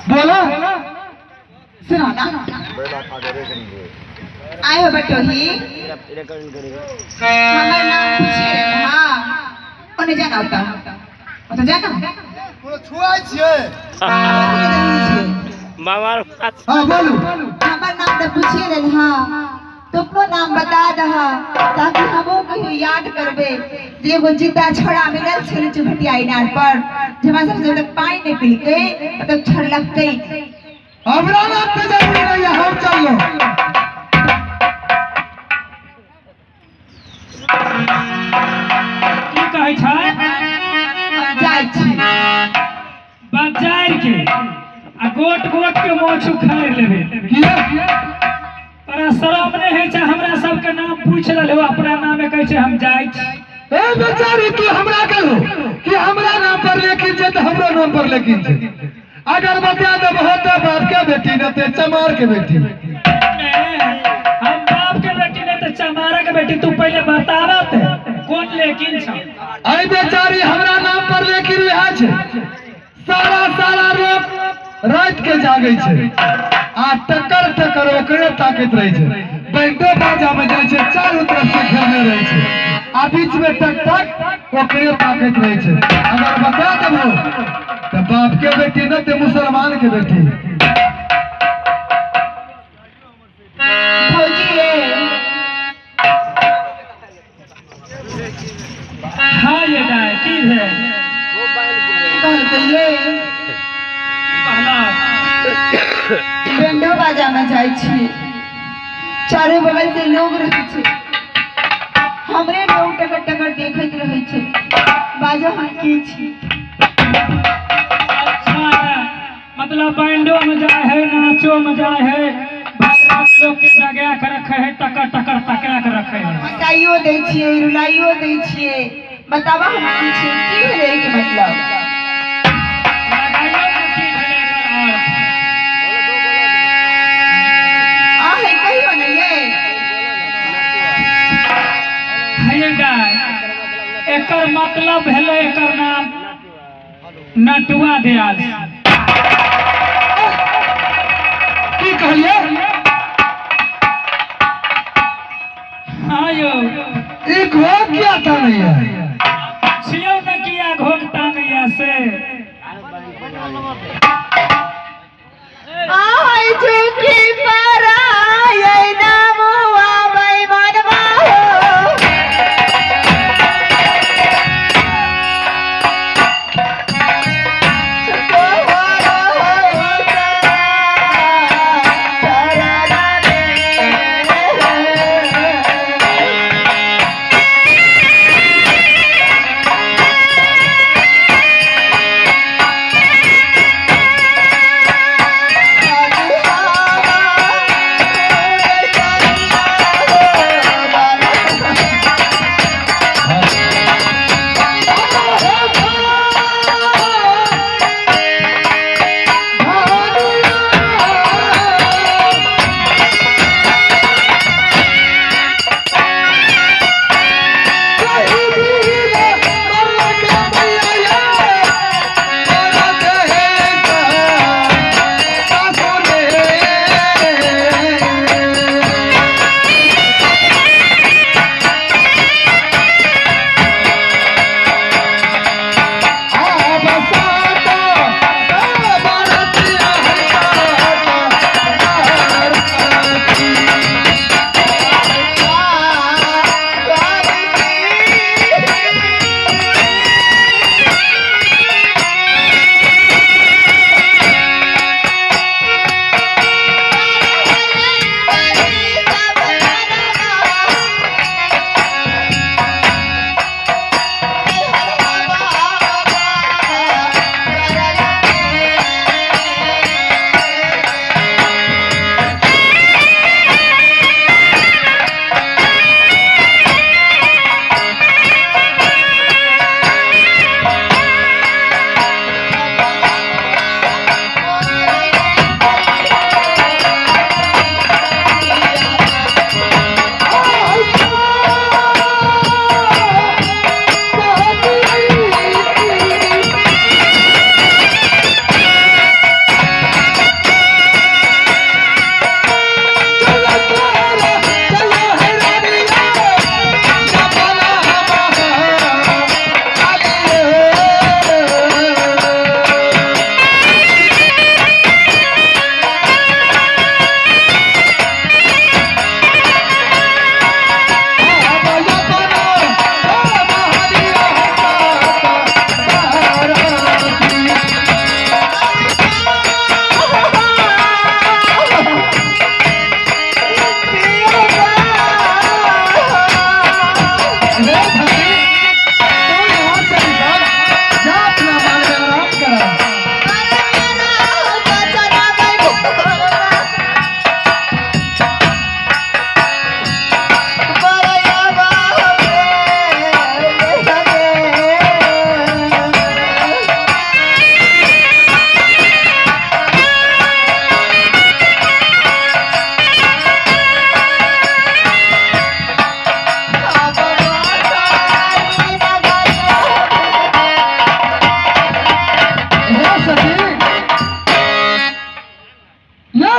बोलो सुना ना आए हो बटो ही हमारा नाम पूछिए हाँ उन्हें जाना होता तो जाना छुआई छिए मामा हाँ बोलो हमारा नाम तो पूछिए रे हाँ तुमको नाम बता दहा ताकि हमो कहीं याद करबे जे वो जिंदा छोड़ा मिलल छल चुभटिया इनार पर जमा सब जब तक पानी नहीं पीके तब तक छड़ लगते हमरा नाम पे जरूरी नहीं है हम चल लो की कहै छै जाय छी बाजार के आ गोट गोट के मोछ उखाड़ लेबे किया तोरा शरम नहीं है छै हमरा सब के नाम पूछ रहलो अपना नाम में कहै छै हम जाय छी ए बेचारी तू हमरा कहू कि हमरा नाम पर लेकिन जे त हमरो नाम पर लेकिन छै अगर बता देब होते बाप के बेटी न ते चमार के बेटी हम बाप के बेटी नहीं तो चमारा के बेटी तू पहले बतावत कौन लेकिन छ आई बेचारी हमरा नाम पर लेकिन रहा छै सारा सारा रात के जागे छै आ टकर ओकरे ताकत रहे छै बैंडो बाजा में जाय छै चारों तरफ से घेरने रहे छै आ बीच में टक टक ओकरे ताकत रहे छै अगर बता देबो तो बाप के बेटी न ते मुसलमान के बेटी भौजी हां ये दाय की है कहल कहिए कहला बैंडो बाजा में जाय छी चारों बगल से लोग रहे छै हमरे लोग टकर टकर देखत रहे छै बाजा हम की छी अच्छा है मतलब बैंडो में जाए है नाचो में जाए है भगवान लोग के जगा के रखे है टकर टकर तका के रखे है हंसाइयो दै छियै रुलाइयो दै छियै बतावा हम की छी की भेलै के मतलब लगाइयो में की भेलै एकर आहे कहियो न ये है दाय एकर मतलब भेलै एकर नाम नटुआ दयाल की कहलिए हाँ यो एक हो क्या था नहीं है छियो न किया घोघता नैया से आय झुकी पराय नामुआ बेईमानवा हो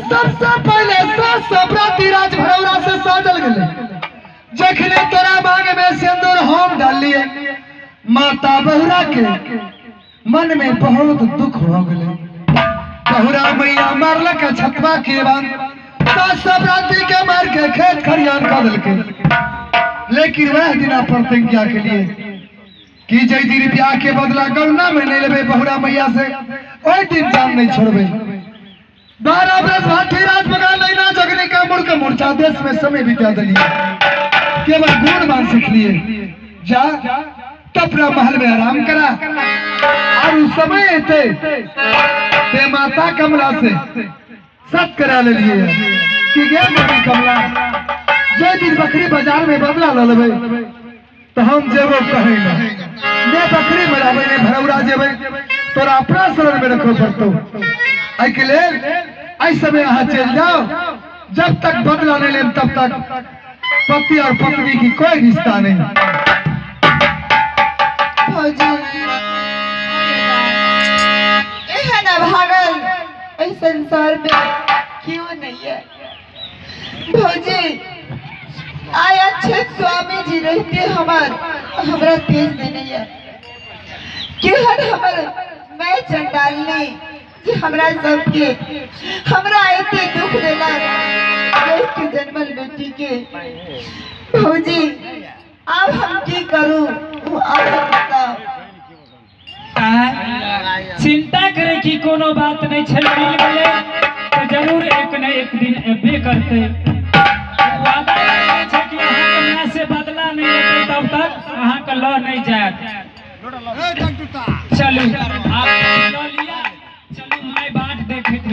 सबसे पहले सबराती राज भरौरा से साजल गले। जखने तोरा मांग में सिंदूर हम डालिए माता बहुरा के मन में बहुत दुख हो गले। बहुरा मैया मारलक छतवा के बाद सबराती के मार के खेत खरियान कर दिलके। लेकिन वह दिना प्रतिज्ञा के लिए कि जय दिन ब्याह के बदला गौना में नहीं लेबे बहुरा मैया से ओई दिन जान नहीं छोड़बे। 12 बरस भाटी राज बगा नैना जगने का मुड़ के मूर्छा देश में समय बिता दिलिए। केवल गुण मान सीख लिए जा तो अपना महल में आराम करा। और उस समय ते माता कमला से सत करा ले लिए कि गे मारी कमला जय दिन बकरी बाजार में बदला ल लेबे तो हम जेबो कहे ना ने बकरी मराबे ने भरौरा जेबे तोरा अपना शरण में रखो पड़तो। आई के लेल आई समय यहाँ चल जाओ। जब तक बदला नहीं ले तब तक पति और पत्नी की कोई रिश्ता नहीं। भौजी एहन भागल इस संसार में क्यों नहीं है। भौजी आय अच्छे स्वामी जी रहते हमारा तेज नहीं है। केहन हमर मैं चंडालनी कि हमरा सबके हमरा एते दुख देला के जन्मल बेटी के। भौजी अब हम की करूं आप बताओ। चिंता करे की कोनो बात नहीं छल मिल गेले तो जरूर एक न एक दिन एबे करते। वादा करे छै कि अहाँ के मां से बदला नहीं लेते तब तक अहाँ के ल नहीं जात। चलू आप ल लिया चलू माय बाट देखैत